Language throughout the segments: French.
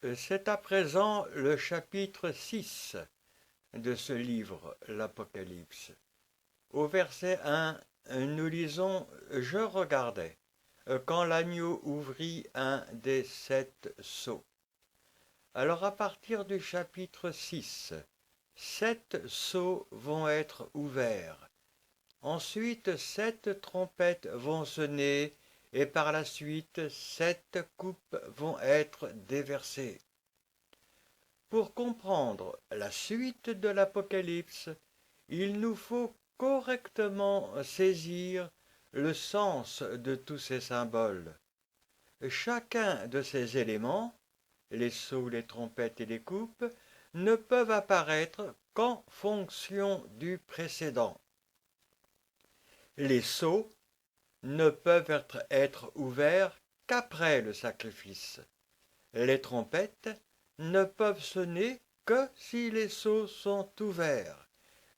C'est à présent le chapitre 6 de ce livre, l'Apocalypse. Au verset 1, nous lisons Je regardais quand l'agneau ouvrit un des 7 sceaux. Alors à partir du chapitre 6, 7 sceaux vont être ouverts. Ensuite, 7 trompettes vont sonner et par la suite, 7 coupes vont être déversées. Pour comprendre la suite de l'Apocalypse, il nous faut correctement saisir le sens de tous ces symboles. Chacun de ces éléments, les sceaux, les trompettes et les coupes, ne peuvent apparaître qu'en fonction du précédent. Les sceaux ne peuvent être ouverts qu'après le sacrifice. Les trompettes ne peuvent sonner que si les seaux sont ouverts,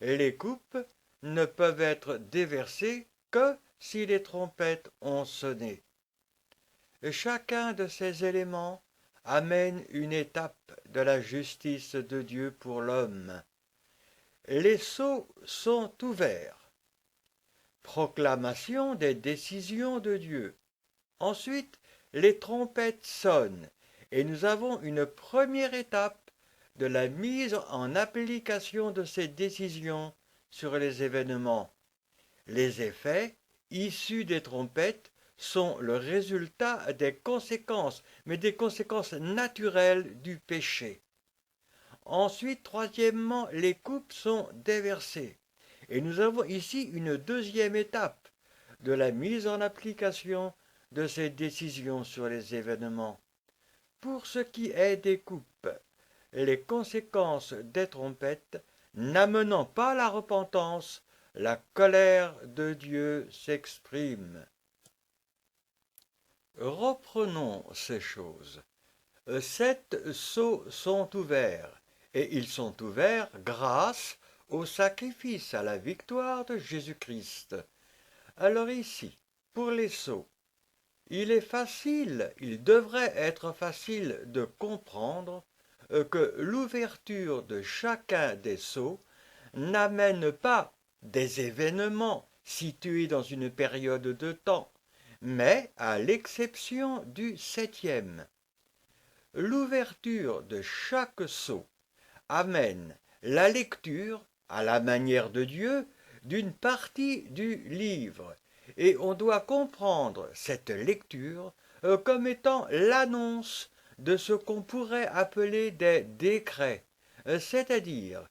et les coupes ne peuvent être déversées que si les trompettes ont sonné. Chacun de ces éléments amène une étape de la justice de Dieu pour l'homme. Les sceaux sont ouverts. Proclamation des décisions de Dieu. Ensuite, les trompettes sonnent et nous avons une première étape de la mise en application de ces décisions sur les événements. Les effets issus des trompettes sont le résultat des conséquences, mais des conséquences naturelles du péché. Ensuite, troisièmement, les coupes sont déversées. Et nous avons ici une deuxième étape de la mise en application de ces décisions sur les événements. Pour ce qui est des coupes, les conséquences des trompettes n'amenant pas la repentance, la colère de Dieu s'exprime. Reprenons ces choses. 7 sceaux sont ouverts, et ils sont ouverts grâce au sacrifice, à la victoire de Jésus-Christ. Alors ici, pour les sceaux, il devrait être facile de comprendre que l'ouverture de chacun des sceaux n'amène pas des événements situés dans une période de temps, mais à l'exception du septième. L'ouverture de chaque sceau amène la lecture, à la manière de Dieu, d'une partie du livre, et on doit comprendre cette lecture comme étant l'annonce de ce qu'on pourrait appeler des décrets, c'est-à-dire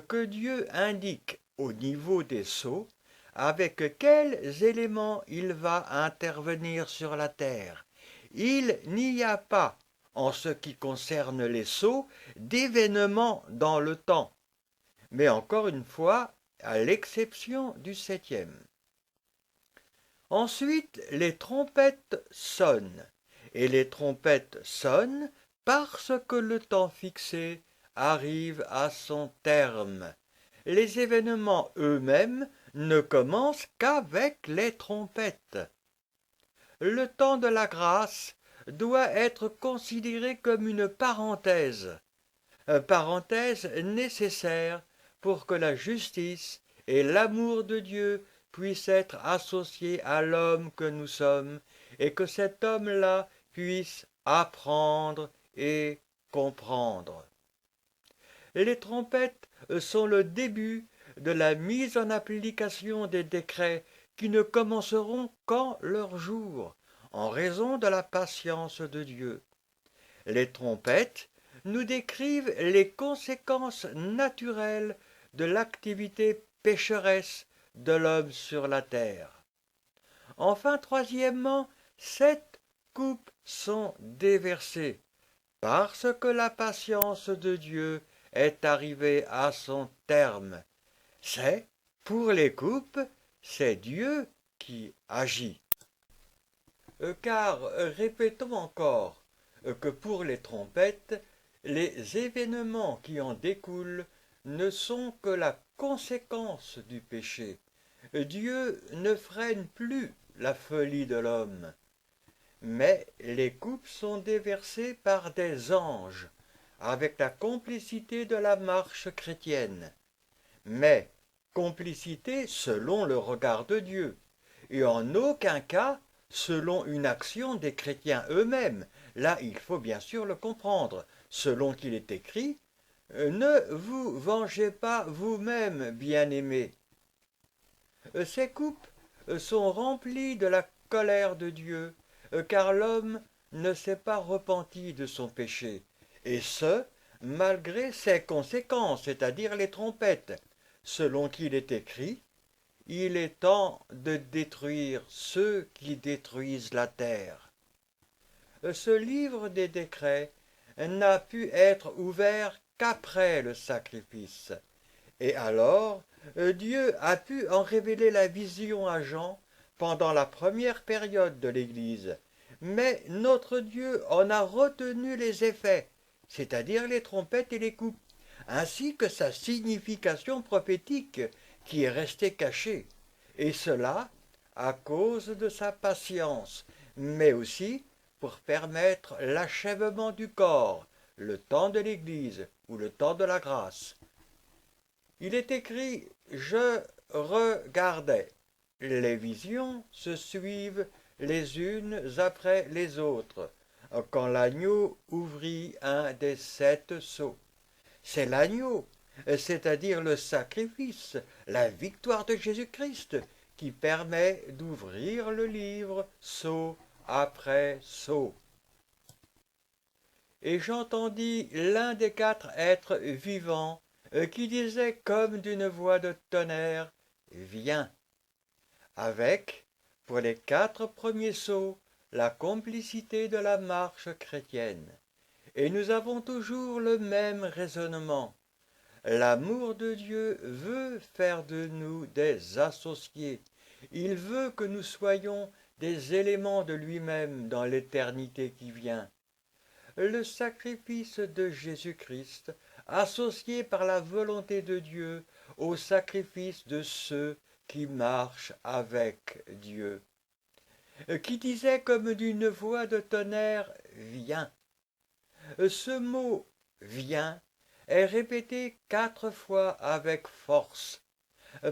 que Dieu indique au niveau des sceaux avec quels éléments il va intervenir sur la terre. Il n'y a pas, en ce qui concerne les sceaux, d'événements dans le temps, mais encore une fois, à l'exception du septième. Ensuite, les trompettes sonnent, et les trompettes sonnent parce que le temps fixé arrive à son terme. Les événements eux-mêmes ne commencent qu'avec les trompettes. Le temps de la grâce doit être considéré comme une parenthèse nécessaire pour que la justice et l'amour de Dieu puissent être associés à l'homme que nous sommes, et que cet homme-là puisse apprendre et comprendre. Les trompettes sont le début de la mise en application des décrets qui ne commenceront qu'en leur jour, en raison de la patience de Dieu. Les trompettes nous décrivent les conséquences naturelles de l'activité pécheresse de l'homme sur la terre. Enfin, troisièmement, 7 coupes sont déversées, parce que la patience de Dieu est arrivée à son terme. C'est, pour les coupes, c'est Dieu qui agit. Car, répétons encore, que pour les trompettes, les événements qui en découlent ne sont que la conséquence du péché. Dieu ne freine plus la folie de l'homme. mais les coupes sont déversées par des anges, avec la complicité de la marche chrétienne. Mais complicité selon le regard de Dieu, et en aucun cas selon une action des chrétiens eux-mêmes. Là, il faut bien sûr le comprendre, selon qu'il est écrit, ne vous vengez pas vous-même, bien-aimés. Ces coupes sont remplies de la colère de Dieu, car l'homme ne s'est pas repenti de son péché, et ce, malgré ses conséquences, c'est-à-dire les trompettes, selon qu'il est écrit, il est temps de détruire ceux qui détruisent la terre. Ce livre des décrets n'a pu être ouvert qu'après le sacrifice. Et alors, Dieu a pu en révéler la vision à Jean pendant la première période de l'Église. Mais notre Dieu en a retenu les effets, c'est-à-dire les trompettes et les coupes, ainsi que sa signification prophétique qui est restée cachée. Et cela à cause de sa patience, mais aussi pour permettre l'achèvement du corps, le temps de l'Église ou le temps de la grâce. Il est écrit Je regardais. Les visions se suivent les unes après les autres, quand l'agneau ouvrit un des 7 sceaux. C'est l'agneau, c'est-à-dire le sacrifice, la victoire de Jésus-Christ, qui permet d'ouvrir le livre sceau après sceau. Et j'entendis l'un des 4 êtres vivants qui disait comme d'une voix de tonnerre, Viens, avec, pour les 4 premiers sceaux, la complicité de la marche chrétienne. Et nous avons toujours le même raisonnement. L'amour de Dieu veut faire de nous des associés. Il veut que nous soyons des éléments de lui-même dans l'éternité qui vient. Le sacrifice de Jésus-Christ, associé par la volonté de Dieu au sacrifice de ceux qui marchent avec Dieu, qui disait comme d'une voix de tonnerre, Viens. Ce mot Viens est répété 4 fois avec force,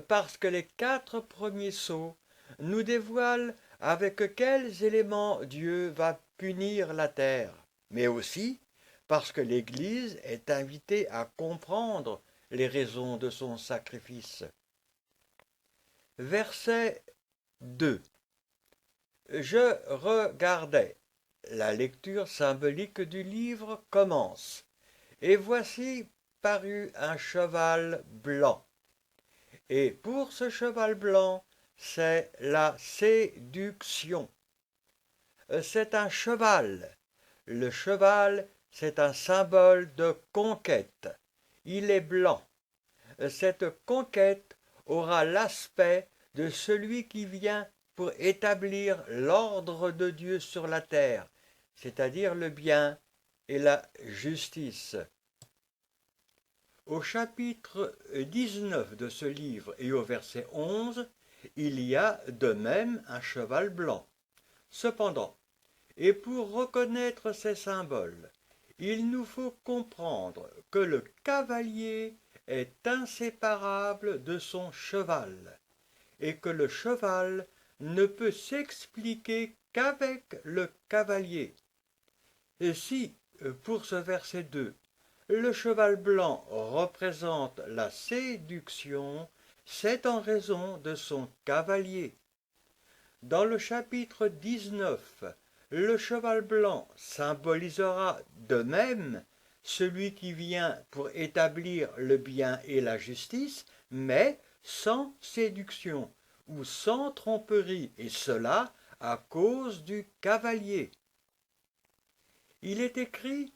parce que les 4 premiers sceaux nous dévoilent avec quels éléments Dieu va punir la terre, mais aussi parce que l'Église est invitée à comprendre les raisons de son sacrifice. Verset 2. Je regardais. La lecture symbolique du livre commence. Et voici parut un cheval blanc. Et pour ce cheval blanc, c'est la séduction. C'est un cheval. Le cheval, c'est un symbole de conquête. Il est blanc. Cette conquête aura l'aspect de celui qui vient pour établir l'ordre de Dieu sur la terre, c'est-à-dire le bien et la justice. Au chapitre 19 de ce livre et au verset 11, il y a de même un cheval blanc. Cependant, et pour reconnaître ces symboles, il nous faut comprendre que le cavalier est inséparable de son cheval, et que le cheval ne peut s'expliquer qu'avec le cavalier. Et si, pour ce verset 2, le cheval blanc représente la séduction, c'est en raison de son cavalier. Dans le chapitre 19, le cheval blanc symbolisera de même celui qui vient pour établir le bien et la justice, mais sans séduction ou sans tromperie, et cela à cause du cavalier. Il est écrit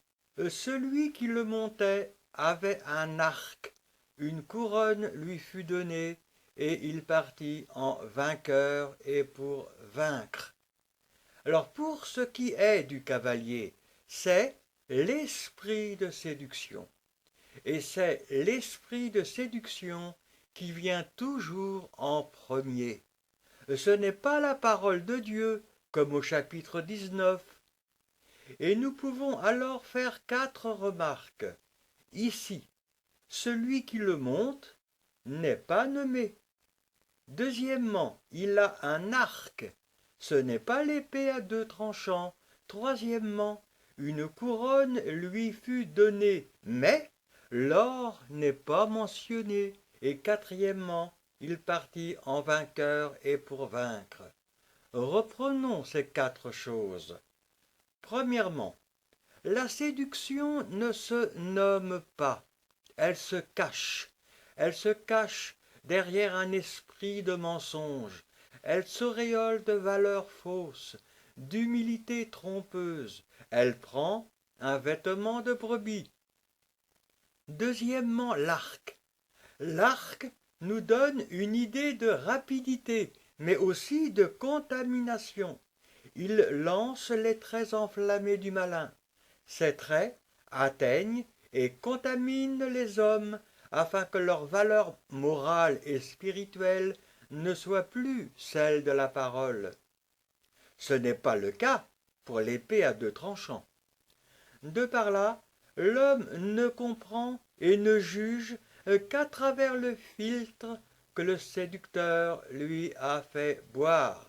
celui qui le montait avait un arc, une couronne lui fut donnée, et il partit en vainqueur et pour vaincre. Alors pour ce qui est du cavalier, c'est l'esprit de séduction. Et c'est l'esprit de séduction qui vient toujours en premier. Ce n'est pas la parole de Dieu comme au chapitre 19. Et nous pouvons alors faire 4 remarques. Ici, celui qui le monte n'est pas nommé. Deuxièmement, il a un arc. Ce n'est pas l'épée à 2 tranchants. Troisièmement, une couronne lui fut donnée, mais l'or n'est pas mentionné. Et quatrièmement, il partit en vainqueur et pour vaincre. Reprenons ces 4 choses. Premièrement, la séduction ne se nomme pas, elle se cache. Elle se cache derrière un esprit de mensonge. Elle s'auréole de valeurs fausses, d'humilité trompeuse. Elle prend un vêtement de brebis. Deuxièmement, l'arc. L'arc nous donne une idée de rapidité, mais aussi de contamination. Il lance les traits enflammés du malin. Ces traits atteignent et contaminent les hommes afin que leur valeur morale et spirituelle ne soit plus celle de la parole. Ce n'est pas le cas pour l'épée à 2 tranchants. De par là, l'homme ne comprend et ne juge qu'à travers le filtre que le séducteur lui a fait boire.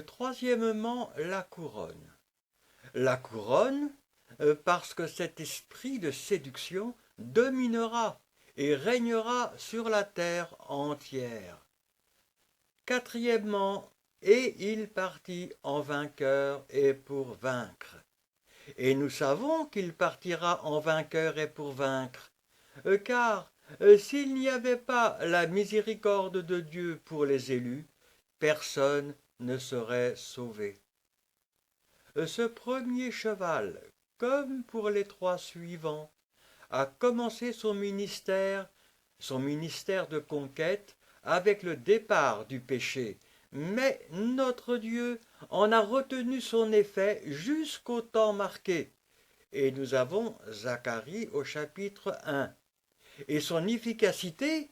Troisièmement, la couronne. La couronne, parce que cet esprit de séduction dominera et régnera sur la terre entière. Quatrièmement, et il partit en vainqueur et pour vaincre. Et nous savons qu'il partira en vainqueur et pour vaincre, car s'il n'y avait pas la miséricorde de Dieu pour les élus, personne ne serait sauvé. Ce premier cheval, comme pour les 3 suivants, a commencé son ministère de conquête avec le départ du péché, mais notre Dieu en a retenu son effet jusqu'au temps marqué. Et nous avons Zacharie au chapitre 1. Et son efficacité,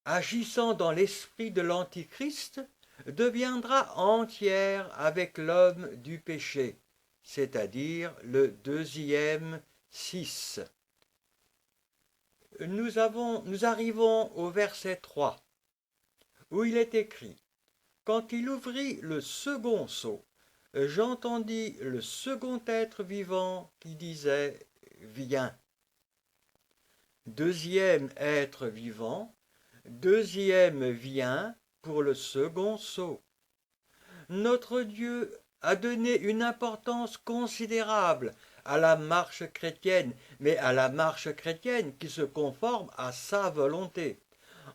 agissant dans l'esprit de l'Antichrist, deviendra entière avec l'homme du péché, c'est-à-dire le 2e 6. Nous arrivons au verset 3, où il est écrit « Quand il ouvrit le second sceau, j'entendis le second être vivant qui disait « Viens ». Deuxième être vivant, deuxième vient pour le second sceau. Notre Dieu a donné une importance considérable à la marche chrétienne, mais à la marche chrétienne qui se conforme à sa volonté,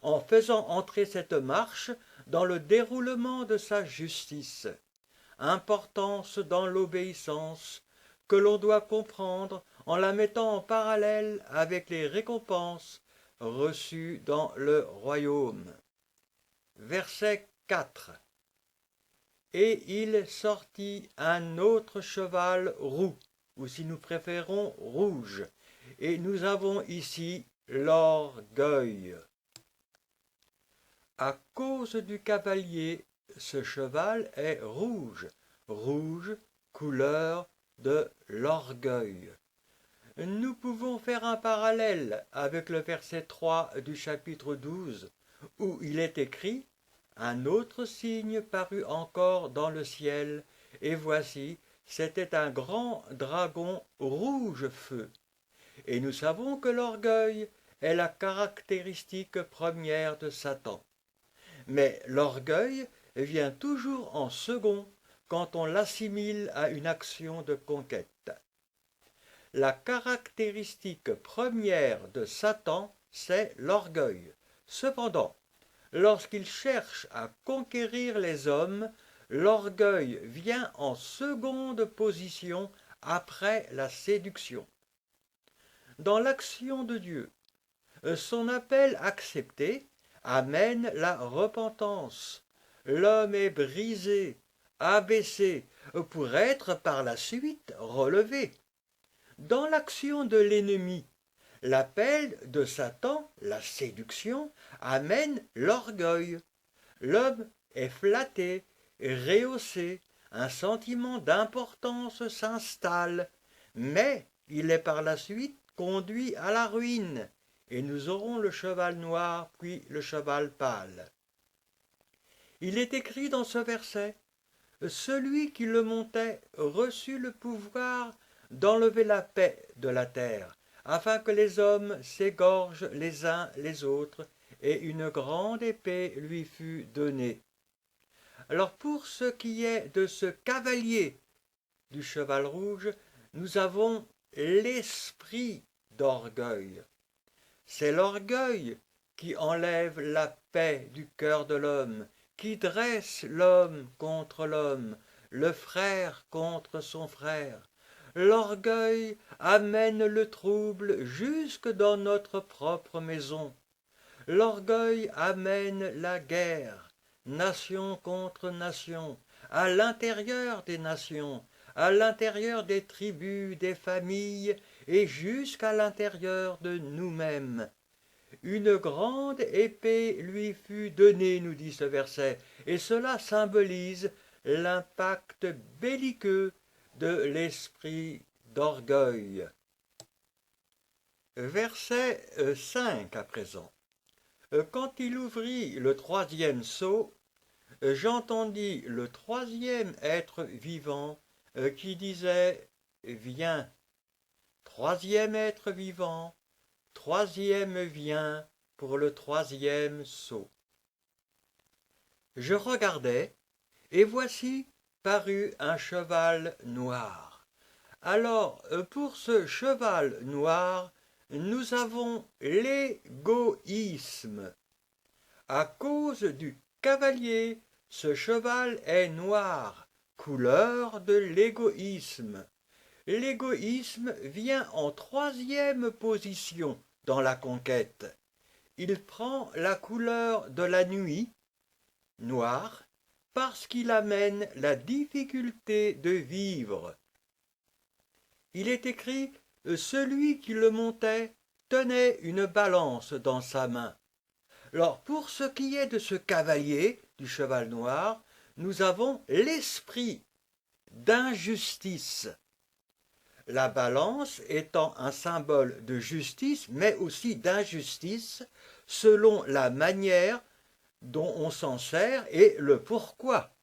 en faisant entrer cette marche dans le déroulement de sa justice. Importance dans l'obéissance que l'on doit comprendre en la mettant en parallèle avec les récompenses reçues dans le royaume. Verset 4. Et il sortit un autre cheval roux, ou si nous préférons rouge, et nous avons ici l'orgueil. À cause du cavalier, ce cheval est rouge, rouge, couleur de l'orgueil. Nous pouvons faire un parallèle avec le verset 3 du chapitre 12, où il est écrit « Un autre signe parut encore dans le ciel, et voici, c'était un grand dragon rouge feu. » Et nous savons que l'orgueil est la caractéristique première de Satan. Mais l'orgueil vient toujours en second quand on l'assimile à une action de conquête. La caractéristique première de Satan, c'est l'orgueil. Cependant, lorsqu'il cherche à conquérir les hommes, l'orgueil vient en seconde position après la séduction. Dans l'action de Dieu, son appel accepté amène la repentance. L'homme est brisé, abaissé, pour être par la suite relevé. Dans l'action de l'ennemi, l'appel de Satan, la séduction, amène l'orgueil. L'homme est flatté, rehaussé, un sentiment d'importance s'installe, mais il est par la suite conduit à la ruine, et nous aurons le cheval noir puis le cheval pâle. Il est écrit dans ce verset: celui qui le montait reçut le pouvoir d'enlever la paix de la terre, afin que les hommes s'égorgent les uns les autres, et une grande épée lui fut donnée. Alors pour ce qui est de ce cavalier du cheval rouge, nous avons l'esprit d'orgueil. C'est l'orgueil qui enlève la paix du cœur de l'homme, qui dresse l'homme contre l'homme, le frère contre son frère. L'orgueil amène le trouble jusque dans notre propre maison. L'orgueil amène la guerre, nation contre nation, à l'intérieur des nations, à l'intérieur des tribus, des familles, et jusqu'à l'intérieur de nous-mêmes. Une grande épée lui fut donnée, nous dit ce verset, et cela symbolise l'impact belliqueux de l'esprit d'orgueil. Verset 5 à présent. Quand il ouvrit le troisième sceau, j'entendis le troisième être vivant qui disait « Viens ». Troisième être vivant, troisième vient pour le troisième sceau. Je regardais, et voici parut un cheval noir. Alors, pour ce cheval noir, nous avons l'égoïsme. À cause du cavalier, ce cheval est noir, couleur de l'égoïsme. L'égoïsme vient en troisième position dans la conquête. Il prend la couleur de la nuit, noir, parce qu'il amène la difficulté de vivre. Il est écrit « Celui qui le montait tenait une balance dans sa main ». Alors, pour ce qui est de ce cavalier, du cheval noir, nous avons l'esprit d'injustice. La balance étant un symbole de justice, mais aussi d'injustice, selon la manière dont on s'en sert et le pourquoi.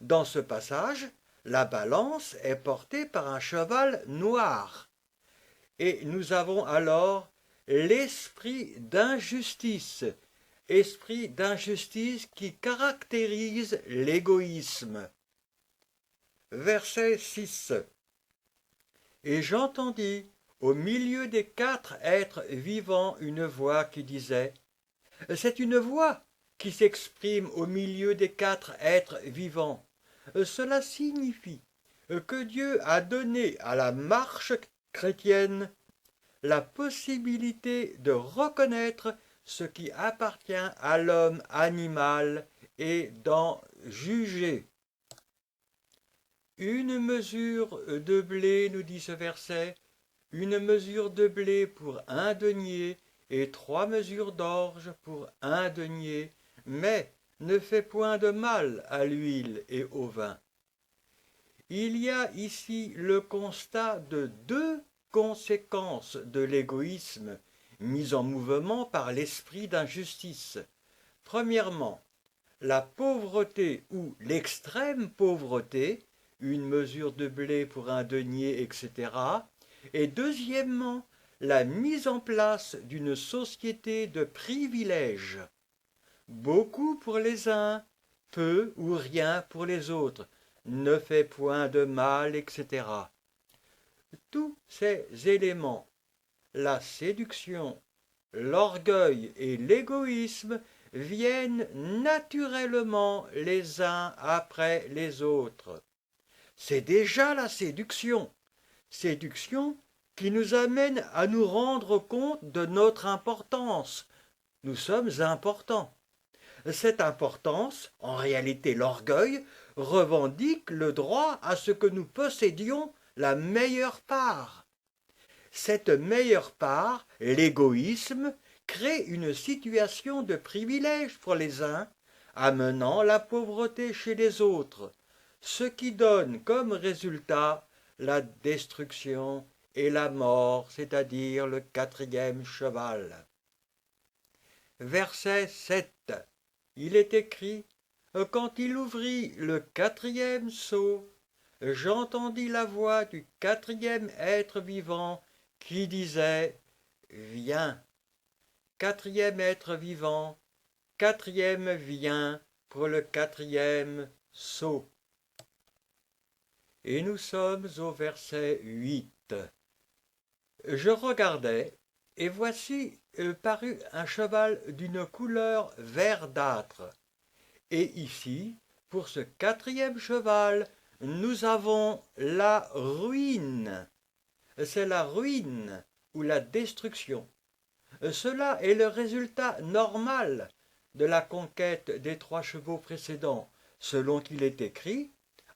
Dans ce passage, la balance est portée par un cheval noir. Et nous avons alors l'esprit d'injustice, esprit d'injustice qui caractérise l'égoïsme. Verset 6. Et j'entendis au milieu des quatre êtres vivants une voix qui disait « C'est une voix qui s'exprime au milieu des quatre êtres vivants. Cela signifie que Dieu a donné à la marche chrétienne la possibilité de reconnaître ce qui appartient à l'homme animal et d'en juger. Une mesure de blé, nous dit ce verset, une mesure de blé pour un denier et 3 mesures d'orge pour un denier, mais ne fait point de mal à l'huile et au vin. Il y a ici le constat de 2 conséquences de l'égoïsme mis en mouvement par l'esprit d'injustice. Premièrement, la pauvreté ou l'extrême pauvreté, une mesure de blé pour un denier, etc. Et deuxièmement, la mise en place d'une société de privilèges. Beaucoup pour les uns, peu ou rien pour les autres, ne fait point de mal, etc. Tous ces éléments, la séduction, l'orgueil et l'égoïsme viennent naturellement les uns après les autres. C'est déjà la séduction, séduction qui nous amène à nous rendre compte de notre importance. Nous sommes importants. Cette importance, en réalité l'orgueil, revendique le droit à ce que nous possédions la meilleure part. Cette meilleure part, l'égoïsme, crée une situation de privilège pour les uns, amenant la pauvreté chez les autres, ce qui donne comme résultat la destruction et la mort, c'est-à-dire le quatrième cheval. Verset 7. Il est écrit: quand il ouvrit le quatrième sceau, j'entendis la voix du quatrième être vivant qui disait: Viens. Quatrième être vivant, quatrième vient pour le quatrième sceau. Et nous sommes au verset 8. Je regardais, et voici parut un cheval d'une couleur verdâtre. Et ici, pour ce quatrième cheval, nous avons la ruine. C'est la ruine ou la destruction. Cela est le résultat normal de la conquête des 3 chevaux précédents, selon qu'il est écrit: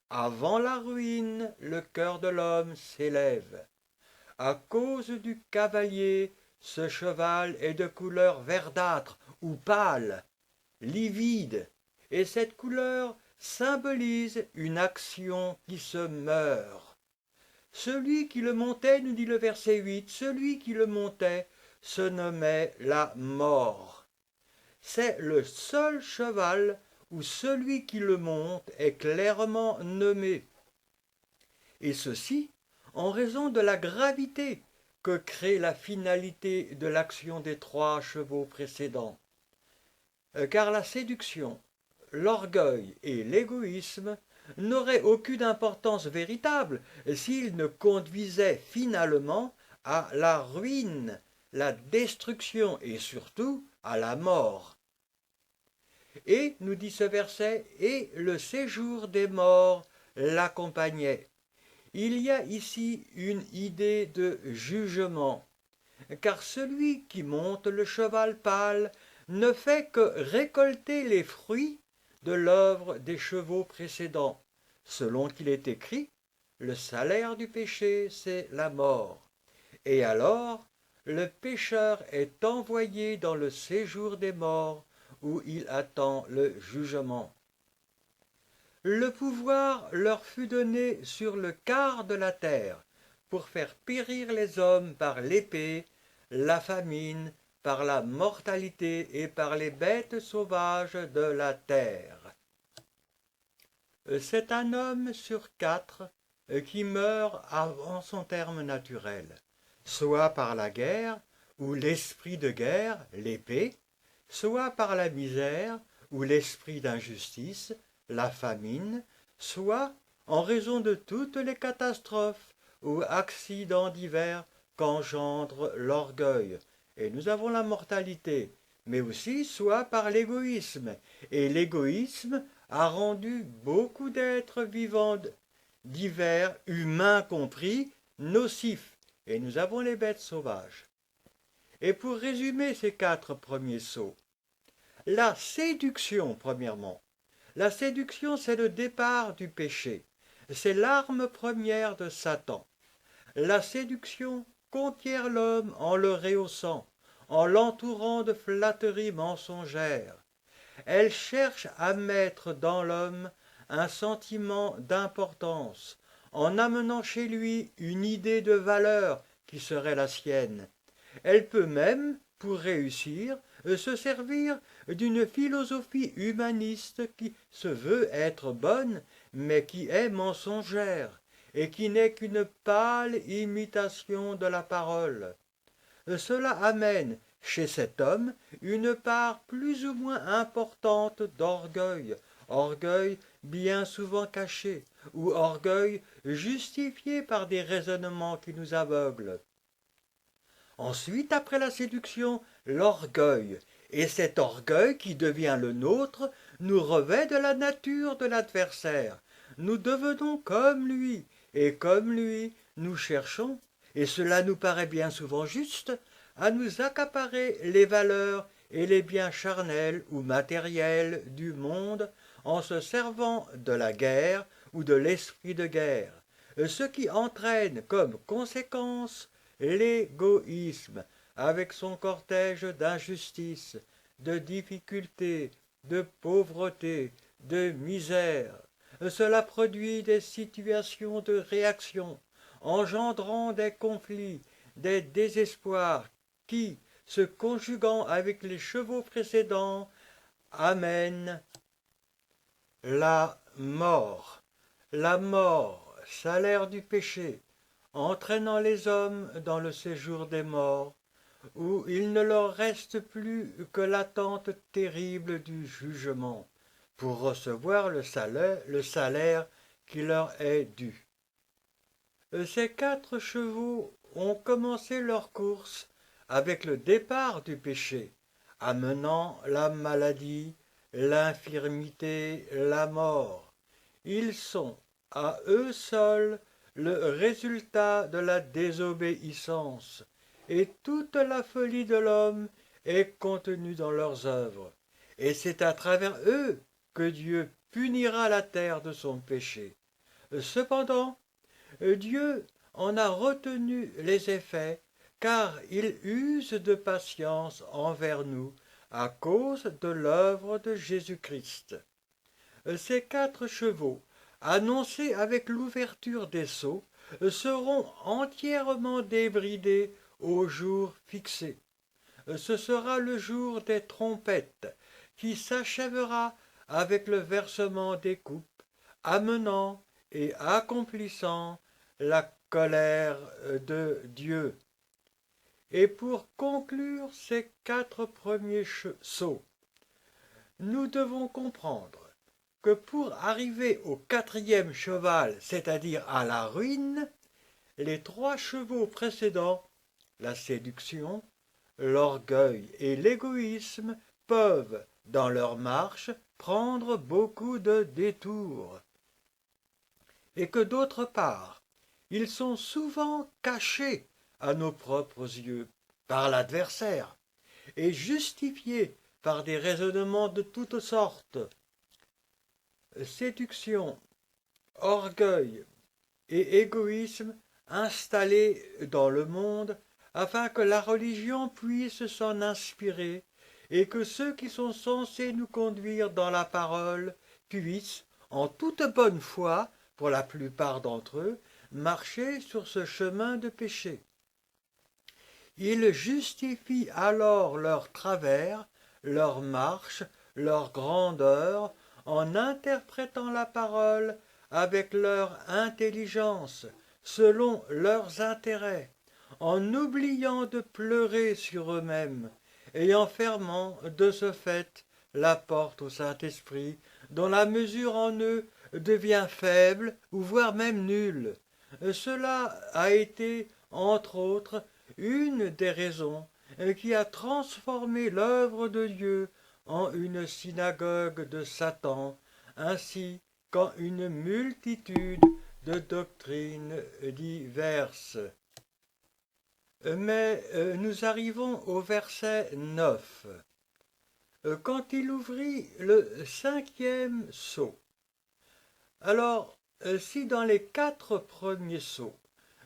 avant la ruine, le cœur de l'homme s'élève. À cause du cavalier, ce cheval est de couleur verdâtre ou pâle, livide, et cette couleur symbolise une action qui se meurt. Celui qui le montait, nous dit le verset 8, celui qui le montait se nommait la mort. C'est le seul cheval où celui qui le monte est clairement nommé. Et ceci en raison de la gravité que crée la finalité de l'action des 3 chevaux précédents. Car la séduction, l'orgueil et l'égoïsme n'auraient aucune importance véritable s'ils ne conduisaient finalement à la ruine, la destruction et surtout à la mort. Et, nous dit ce verset, et le séjour des morts l'accompagnait. Il y a ici une idée de jugement, car celui qui monte le cheval pâle ne fait que récolter les fruits de l'œuvre des chevaux précédents, selon qu'il est écrit: le salaire du péché, c'est la mort. Et alors, le pécheur est envoyé dans le séjour des morts, où il attend le jugement. Le pouvoir leur fut donné sur le quart de la terre, pour faire périr les hommes par l'épée, la famine, par la mortalité et par les bêtes sauvages de la terre. C'est un homme sur 4 qui meurt avant son terme naturel, soit par la guerre, ou l'esprit de guerre, l'épée, soit par la misère, ou l'esprit d'injustice, la famine, soit en raison de toutes les catastrophes ou accidents divers qu'engendre l'orgueil. Et nous avons la mortalité, mais aussi soit par l'égoïsme. Et l'égoïsme a rendu beaucoup d'êtres vivants divers, humains compris, nocifs. Et nous avons les bêtes sauvages. Et pour résumer ces 4 premiers sceaux, la séduction, premièrement. La séduction, c'est le départ du péché. C'est l'arme première de Satan. La séduction conquiert l'homme en le rehaussant, en l'entourant de flatteries mensongères. Elle cherche à mettre dans l'homme un sentiment d'importance, en amenant chez lui une idée de valeur qui serait la sienne. Elle peut même, pour réussir, se servir d'une philosophie humaniste qui se veut être bonne, mais qui est mensongère, et qui n'est qu'une pâle imitation de la parole. Cela amène chez cet homme une part plus ou moins importante d'orgueil, orgueil bien souvent caché, ou orgueil justifié par des raisonnements qui nous aveuglent. Ensuite, après la séduction, l'orgueil. Et cet orgueil qui devient le nôtre nous revêt de la nature de l'adversaire. Nous devenons comme lui, et comme lui, nous cherchons, et cela nous paraît bien souvent juste, à nous accaparer les valeurs et les biens charnels ou matériels du monde en se servant de la guerre ou de l'esprit de guerre, ce qui entraîne comme conséquence l'égoïsme, avec son cortège d'injustices, de difficultés, de pauvreté, de misère. Cela produit des situations de réaction, engendrant des conflits, des désespoirs qui, se conjuguant avec les chevaux précédents, amènent la mort. La mort, salaire du péché, entraînant les hommes dans le séjour des morts, où il ne leur reste plus que l'attente terrible du jugement, pour recevoir le salaire qui leur est dû. Ces 4 chevaux ont commencé leur course avec le départ du péché, amenant la maladie, l'infirmité, la mort. Ils sont, à eux seuls, le résultat de la désobéissance, et toute la folie de l'homme est contenue dans leurs œuvres. Et c'est à travers eux que Dieu punira la terre de son péché. Cependant, Dieu en a retenu les effets, car il use de patience envers nous à cause de l'œuvre de Jésus-Christ. Ces 4 chevaux, annoncés avec l'ouverture des sceaux, seront entièrement débridés au jour fixé. Ce sera le jour des trompettes, qui s'achèvera avec le versement des coupes, amenant et accomplissant la colère de Dieu. Et pour conclure ces 4 premiers sceaux, nous devons comprendre que pour arriver au 4e cheval, c'est-à-dire à la ruine, les 3 chevaux précédents, la séduction, l'orgueil et l'égoïsme, peuvent, dans leur marche, prendre beaucoup de détours. Et que d'autre part, ils sont souvent cachés à nos propres yeux par l'adversaire et justifiés par des raisonnements de toutes sortes. Séduction, orgueil et égoïsme installés dans le monde afin que la religion puisse s'en inspirer et que ceux qui sont censés nous conduire dans la parole puissent, en toute bonne foi, pour la plupart d'entre eux, marcher sur ce chemin de péché. Ils justifient alors leur travers, leur marche, leur grandeur, en interprétant la parole avec leur intelligence, selon leurs intérêts, en oubliant de pleurer sur eux-mêmes, et en fermant de ce fait la porte au Saint-Esprit, dont la mesure en eux devient faible ou voire même nulle. Cela a été, entre autres, une des raisons qui a transformé l'œuvre de Dieu en une synagogue de Satan, ainsi qu'en une multitude de doctrines diverses. Mais nous arrivons au verset 9. Quand il ouvrit le 5e sceau. Alors, si dans les 4 premiers sceaux,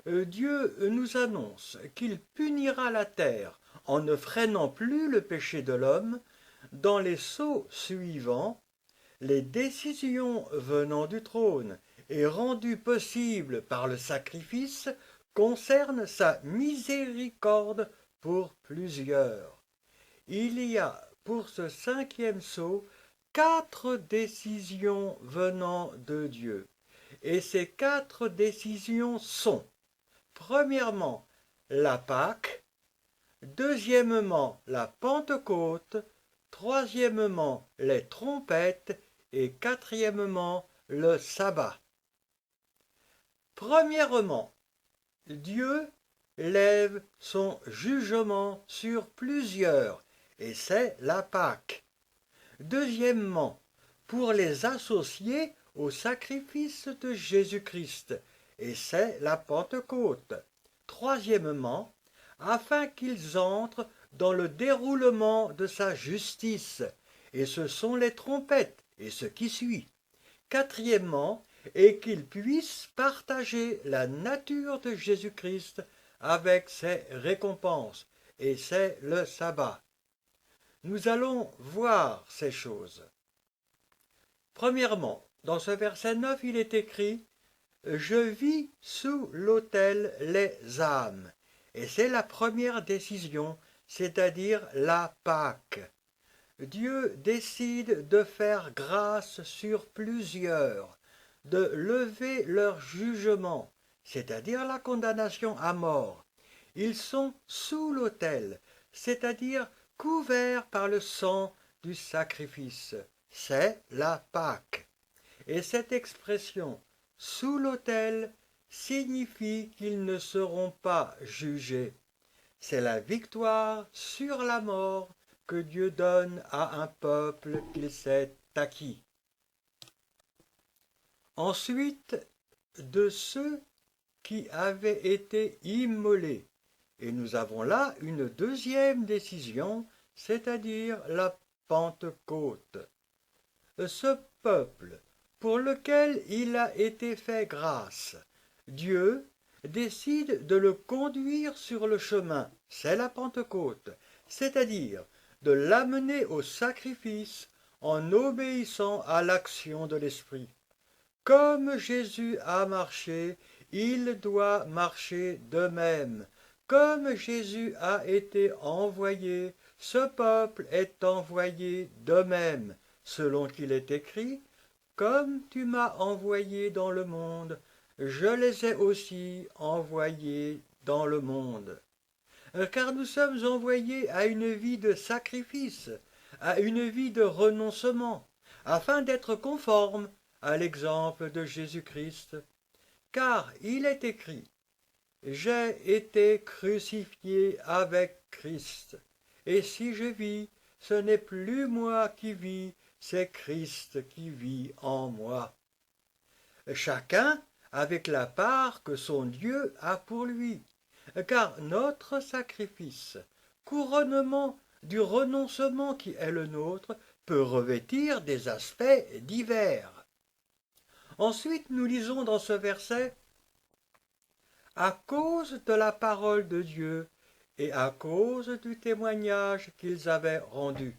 Dieu nous annonce qu'il punira la terre en ne freinant plus le péché de l'homme, dans les sceaux suivants, les décisions venant du trône et rendues possibles par le sacrifice concernent sa miséricorde pour plusieurs. Il y a pour ce 5e sceau 4 décisions venant de Dieu. Et ces 4 décisions sont: premièrement, la Pâque; deuxièmement, la Pentecôte; troisièmement, les trompettes; et quatrièmement, le sabbat. Premièrement, Dieu lève son jugement sur plusieurs, et c'est la Pâque. Deuxièmement, pour les associer au sacrifice de Jésus-Christ, et c'est la Pentecôte. Troisièmement, afin qu'ils entrent dans le déroulement de sa justice, et ce sont les trompettes et ce qui suit. Quatrièmement, et qu'ils puissent partager la nature de Jésus-Christ avec ses récompenses, et c'est le sabbat. nous allons voir ces choses. Premièrement, dans ce verset 9, il est écrit « Je vis sous l'autel les âmes ». Et c'est la première décision, c'est-à-dire la Pâque. Dieu décide de faire grâce sur plusieurs, de lever leur jugement, c'est-à-dire la condamnation à mort. Ils sont sous l'autel, c'est-à-dire couverts par le sang du sacrifice. C'est la Pâque. Et cette expression « sous l'autel » signifie qu'ils ne seront pas jugés. C'est la victoire sur la mort que Dieu donne à un peuple qu'il s'est acquis. Ensuite, de ceux qui avaient été immolés. Et nous avons là une deuxième décision, c'est-à-dire la Pentecôte. Ce peuple, pour lequel il a été fait grâce, Dieu décide de le conduire sur le chemin, c'est la Pentecôte, c'est-à-dire de l'amener au sacrifice en obéissant à l'action de l'Esprit. Comme Jésus a marché, il doit marcher de même. Comme Jésus a été envoyé, ce peuple est envoyé de même, selon qu'il est écrit « Comme tu m'as envoyé dans le monde, je les ai aussi envoyés dans le monde. » Car nous sommes envoyés à une vie de sacrifice, à une vie de renoncement, afin d'être conformes à l'exemple de Jésus-Christ. Car il est écrit « J'ai été crucifié avec Christ, et si je vis, ce n'est plus moi qui vis, c'est Christ qui vit en moi. » Chacun avec la part que son Dieu a pour lui, car notre sacrifice, couronnement du renoncement qui est le nôtre, peut revêtir des aspects divers. Ensuite, nous lisons dans ce verset « À cause de la parole de Dieu et à cause du témoignage qu'ils avaient rendu. »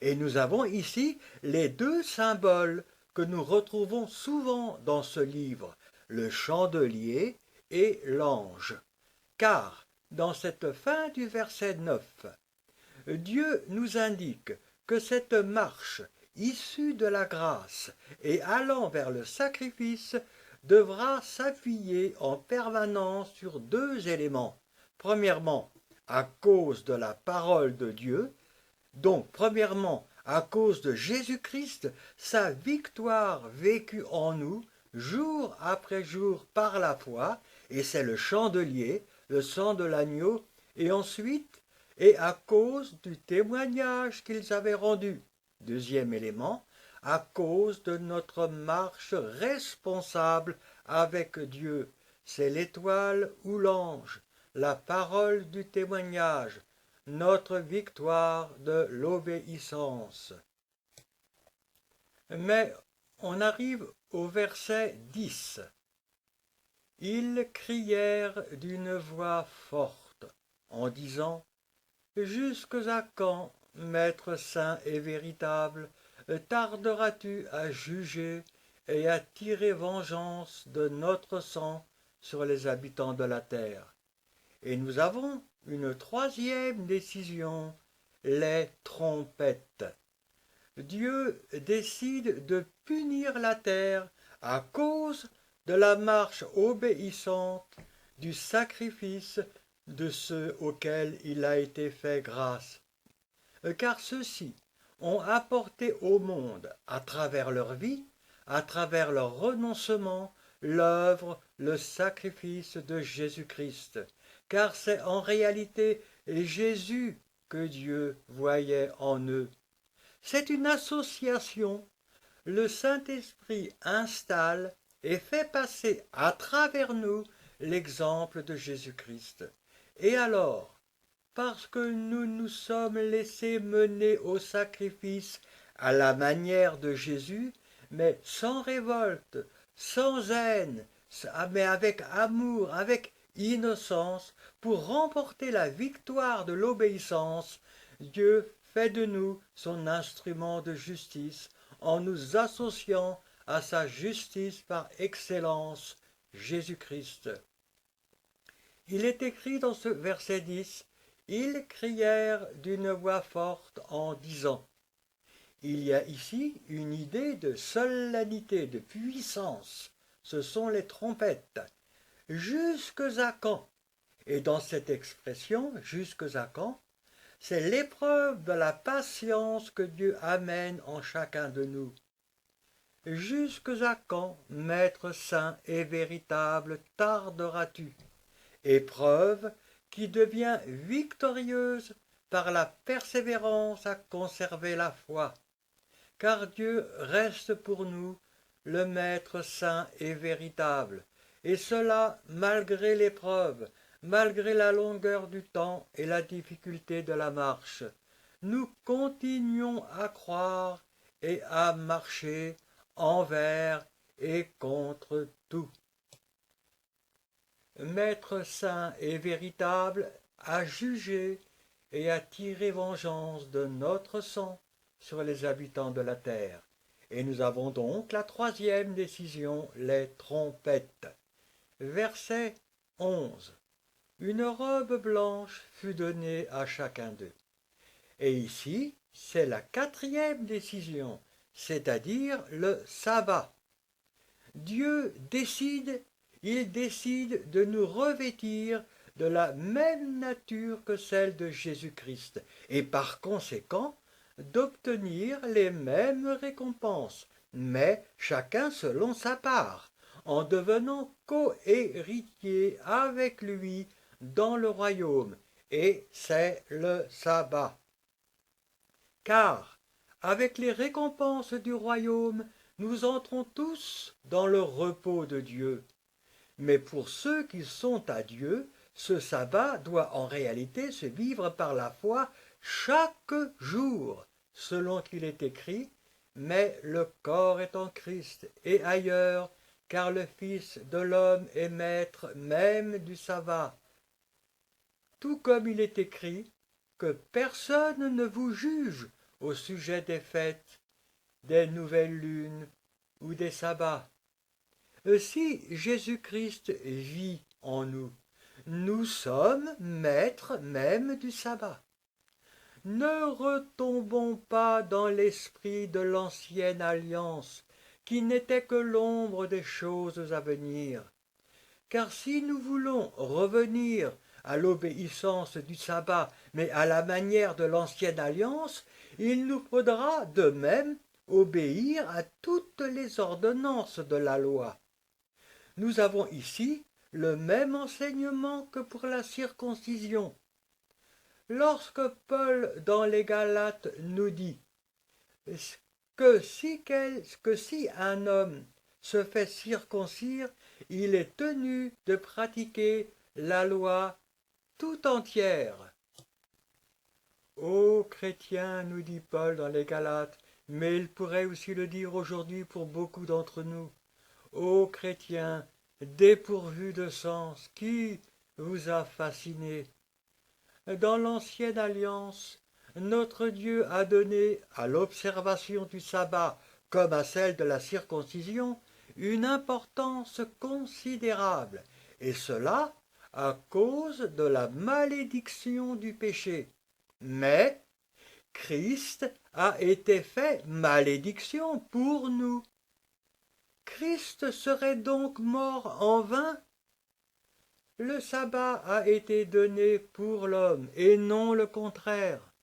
Et nous avons ici les deux symboles que nous retrouvons souvent dans ce livre, le chandelier et l'ange. Car, dans cette fin du verset 9, Dieu nous indique que cette marche issue de la grâce et allant vers le sacrifice devra s'appuyer en permanence sur deux éléments. Premièrement, à cause de la parole de Dieu, donc premièrement à cause de Jésus-Christ, sa victoire vécue en nous, jour après jour par la foi, et c'est le chandelier, le sang de l'agneau, et ensuite, et à cause du témoignage qu'ils avaient rendu. Deuxième élément, à cause de notre marche responsable avec Dieu. C'est l'étoile ou l'ange, la parole du témoignage, notre victoire de l'obéissance. Mais on arrive au verset 10. Ils crièrent d'une voix forte en disant « Jusque à quand, Maître saint et véritable, tarderas-tu à juger et à tirer vengeance de notre sang sur les habitants de la terre ?» Et nous avons une troisième décision, les trompettes. Dieu décide de punir la terre à cause de la marche obéissante du sacrifice de ceux auxquels il a été fait grâce. Car ceux-ci ont apporté au monde, à travers leur vie, à travers leur renoncement, l'œuvre, le sacrifice de Jésus-Christ. Car c'est en réalité Jésus que Dieu voyait en eux. C'est une association. Le Saint-Esprit installe et fait passer à travers nous l'exemple de Jésus-Christ. Et alors, parce que nous nous sommes laissés mener au sacrifice à la manière de Jésus, mais sans révolte, sans haine, mais avec amour, avec innocence, pour remporter la victoire de l'obéissance, Dieu fait de nous son instrument de justice en nous associant à sa justice par excellence, Jésus-Christ. Il est écrit dans ce verset 10, « Ils crièrent d'une voix forte en disant ». Il y a ici une idée de solennité, de puissance. Ce sont les trompettes. Jusque à quand? Et dans cette expression, jusque à quand, c'est l'épreuve de la patience que Dieu amène en chacun de nous. Jusque à quand, Maître saint et véritable, tarderas-tu? Épreuve qui devient victorieuse par la persévérance à conserver la foi. Car Dieu reste pour nous le Maître saint et véritable, et cela malgré l'épreuve, malgré la longueur du temps et la difficulté de la marche. Nous continuons à croire et à marcher envers et contre tout. Maître saint et véritable a jugé et a tiré vengeance de notre sang sur les habitants de la terre. Et nous avons donc la troisième décision, les trompettes. Verset 11. Une robe blanche fut donnée à chacun d'eux. Et ici, c'est la quatrième décision, c'est-à-dire le sabbat. Dieu décide, il décide de nous revêtir de la même nature que celle de Jésus-Christ, et par conséquent, d'obtenir les mêmes récompenses, mais chacun selon sa part, en devenant co-héritier avec lui dans le royaume, et c'est le sabbat. Car, avec les récompenses du royaume, nous entrons tous dans le repos de Dieu. Mais pour ceux qui sont à Dieu, ce sabbat doit en réalité se vivre par la foi chaque jour, selon qu'il est écrit, mais le corps est en Christ et ailleurs, car le Fils de l'homme est maître même du sabbat. Tout comme il est écrit, que personne ne vous juge au sujet des fêtes, des nouvelles lunes ou des sabbats. Si Jésus-Christ vit en nous, nous sommes maîtres même du sabbat. Ne retombons pas dans l'esprit de l'ancienne alliance, qui n'était que l'ombre des choses à venir. Car si nous voulons revenir à l'obéissance du sabbat, mais à la manière de l'ancienne alliance, il nous faudra de même obéir à toutes les ordonnances de la loi. Nous avons ici le même enseignement que pour la circoncision. Lorsque Paul dans les Galates nous dit que si un homme se fait circoncire, il est tenu de pratiquer la loi tout entière. Ô chrétiens, nous dit Paul dans les Galates, mais il pourrait aussi le dire aujourd'hui pour beaucoup d'entre nous. Ô chrétiens, dépourvus de sens, qui vous a fasciné? Dans l'ancienne alliance, notre Dieu a donné à l'observation du sabbat, comme à celle de la circoncision, une importance considérable, et cela à cause de la malédiction du péché. Mais Christ a été fait malédiction pour nous. Christ serait donc mort en vain? Le sabbat a été donné pour l'homme et non le contraire.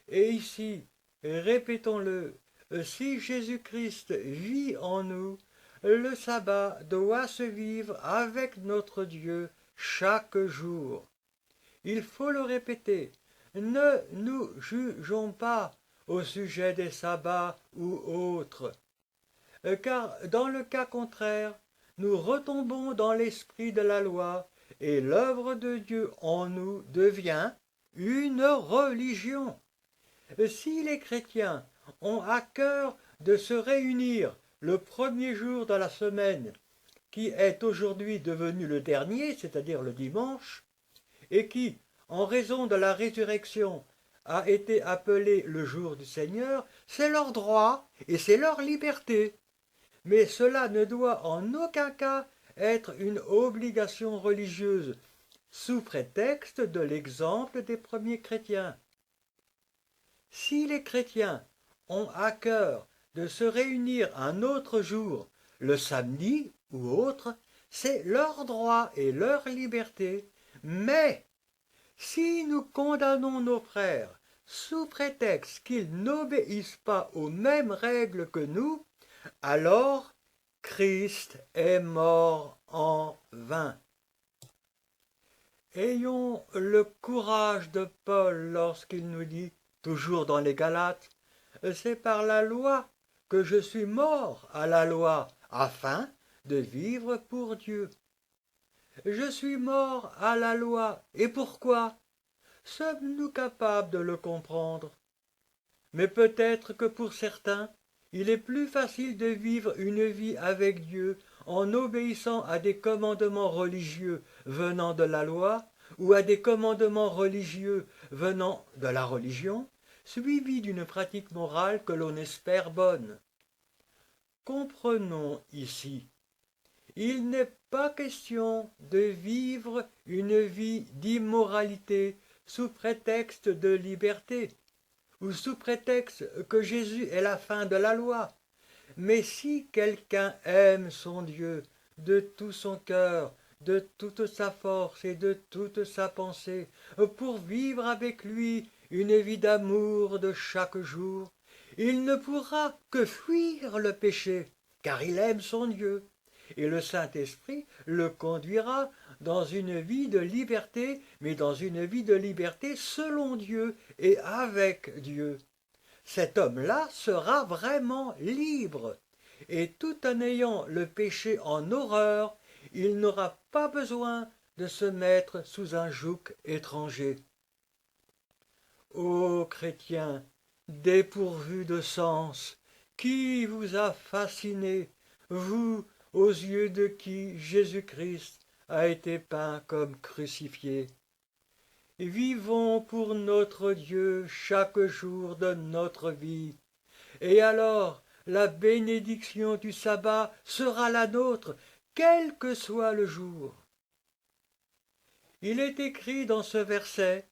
Et ici, répétons-le, si Jésus-Christ vit en nous, le sabbat doit se vivre avec notre Dieu chaque jour. Il faut le répéter, ne nous jugeons pas au sujet des sabbats ou autres, car dans le cas contraire, nous retombons dans l'esprit de la loi et l'œuvre de Dieu en nous devient une religion. Si les chrétiens ont à cœur de se réunir le premier jour de la semaine, qui est aujourd'hui devenu le dernier, c'est-à-dire le dimanche, et qui, en raison de la résurrection, a été appelé le jour du Seigneur, c'est leur droit et c'est leur liberté. Mais cela ne doit en aucun cas être une obligation religieuse, sous prétexte de l'exemple des premiers chrétiens. Si les chrétiens ont à cœur de se réunir un autre jour, le samedi ou autre, c'est leur droit et leur liberté. Mais si nous condamnons nos frères sous prétexte qu'ils n'obéissent pas aux mêmes règles que nous, alors Christ est mort en vain. Ayons le courage de Paul lorsqu'il nous dit, toujours dans les Galates, c'est par la loi que je suis mort à la loi, afin de vivre pour Dieu. Je suis mort à la loi, et pourquoi? Sommes-nous capables de le comprendre? Mais peut-être que pour certains, il est plus facile de vivre une vie avec Dieu en obéissant à des commandements religieux venant de la loi ou à des commandements religieux venant de la religion, suivis d'une pratique morale que l'on espère bonne. Comprenons ici, il n'est pas question de vivre une vie d'immoralité sous prétexte de liberté, ou sous prétexte que Jésus est la fin de la loi. Mais si quelqu'un aime son Dieu de tout son cœur, de toute sa force et de toute sa pensée, pour vivre avec lui une vie d'amour de chaque jour, il ne pourra que fuir le péché, car il aime son Dieu. Et le Saint-Esprit le conduira dans une vie de liberté, mais dans une vie de liberté selon Dieu et avec Dieu. Cet homme-là sera vraiment libre, et tout en ayant le péché en horreur, il n'aura pas besoin de se mettre sous un joug étranger. Ô chrétiens, dépourvus de sens, qui vous a fasciné, vous, aux yeux de qui Jésus-Christ a été peint comme crucifié? Vivons pour notre Dieu chaque jour de notre vie, et alors la bénédiction du sabbat sera la nôtre, quel que soit le jour. Il est écrit dans ce verset,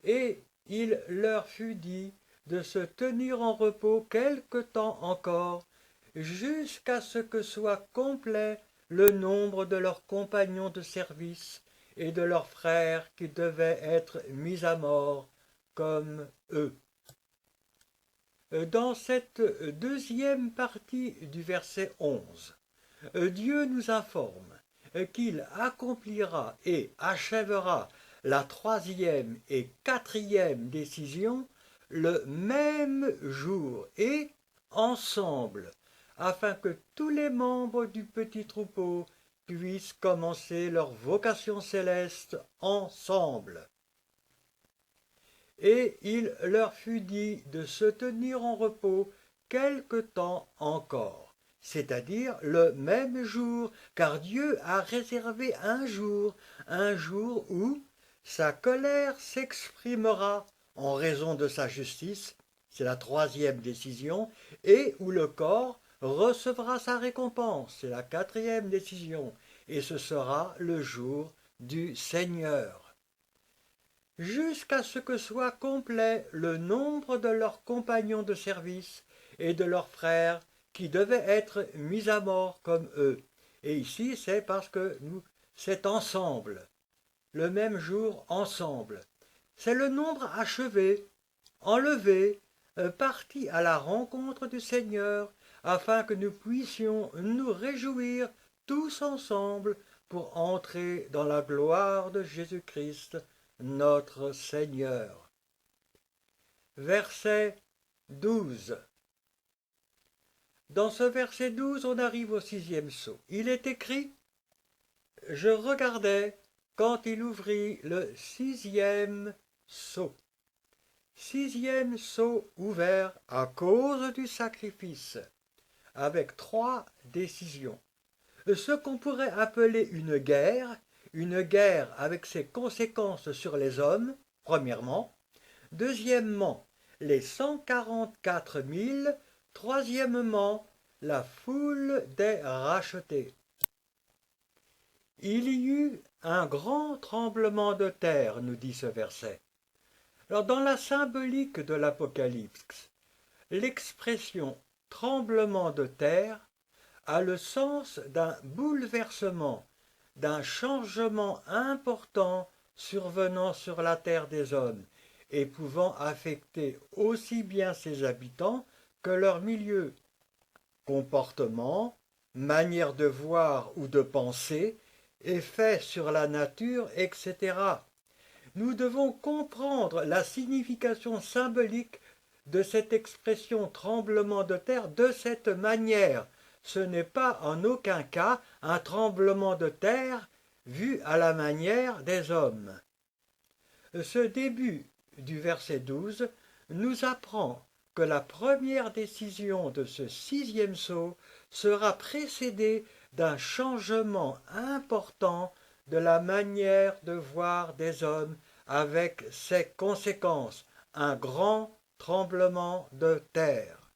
et il leur fut dit de se tenir en repos quelque temps encore, jusqu'à ce que soit complet le nombre de leurs compagnons de service et de leurs frères qui devaient être mis à mort comme eux. Dans cette deuxième partie du verset 11, Dieu nous informe qu'il accomplira et achèvera la troisième et quatrième décision le même jour et ensemble, afin que tous les membres du petit troupeau puissent commencer leur vocation céleste ensemble. Et il leur fut dit de se tenir en repos quelque temps encore, c'est-à-dire le même jour, car Dieu a réservé un jour où sa colère s'exprimera en raison de sa justice, c'est la troisième décision, et où le corps recevra sa récompense, c'est la quatrième décision, et ce sera le jour du Seigneur. Jusqu'à ce que soit complet le nombre de leurs compagnons de service et de leurs frères qui devaient être mis à mort comme eux. Et ici, c'est parce que c'est ensemble, le même jour ensemble. C'est le nombre achevé, enlevé, parti à la rencontre du Seigneur, afin que nous puissions nous réjouir tous ensemble pour entrer dans la gloire de Jésus-Christ, notre Seigneur. Verset 12. Dans ce verset 12, on arrive au sixième sceau. Il est écrit « Je regardais quand il ouvrit le sixième sceau. » Sixième sceau ouvert à cause du sacrifice, avec trois décisions. Ce qu'on pourrait appeler une guerre avec ses conséquences sur les hommes, premièrement. Deuxièmement, les 144 000. Troisièmement, la foule des rachetés. Il y eut un grand tremblement de terre, nous dit ce verset. Alors, dans la symbolique de l'Apocalypse, l'expression tremblement de terre a le sens d'un bouleversement, d'un changement important survenant sur la terre des hommes et pouvant affecter aussi bien ses habitants que leur milieu, comportement, manière de voir ou de penser, effet sur la nature, etc. Nous devons comprendre la signification symbolique de cette expression tremblement de terre de cette manière. Ce n'est pas en aucun cas un tremblement de terre vu à la manière des hommes. Ce début du verset 12 nous apprend que la première décision de ce sixième sceau sera précédée d'un changement important de la manière de voir des hommes avec ses conséquences, un grand tremblement de terre.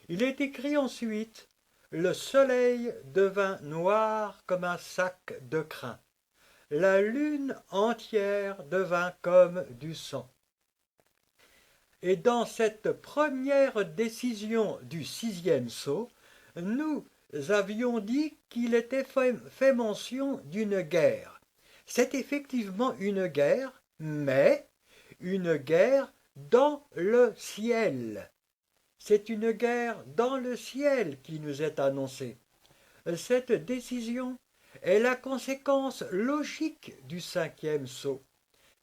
Il est écrit ensuite, le soleil devint noir comme un sac de crin. La lune entière devint comme du sang. Et dans cette première décision du sixième sceau, nous avions dit qu'il était fait mention d'une guerre. C'est effectivement une guerre, mais une guerre dans le ciel. C'est une guerre dans le ciel qui nous est annoncée. Cette décision est la conséquence logique du cinquième sceau,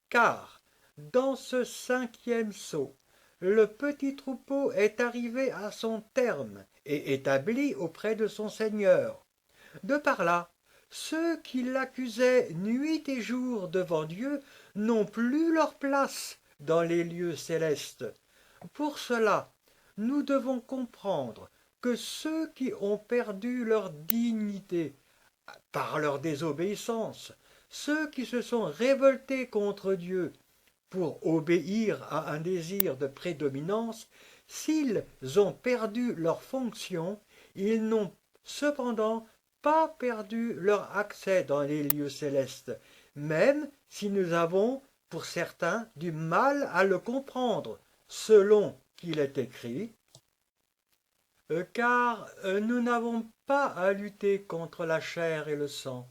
car dans ce cinquième sceau, le petit troupeau est arrivé à son terme et établi auprès de son Seigneur. De par là, ceux qui l'accusaient nuit et jour devant Dieu n'ont plus leur place dans les lieux célestes. Pour cela, nous devons comprendre que ceux qui ont perdu leur dignité par leur désobéissance, ceux qui se sont révoltés contre Dieu pour obéir à un désir de prédominance, s'ils ont perdu leur fonction, ils n'ont cependant pas perdu leur accès dans les lieux célestes, même si nous avons, pour certains, du mal à le comprendre, selon qu'il est écrit, car nous n'avons pas à lutter contre la chair et le sang,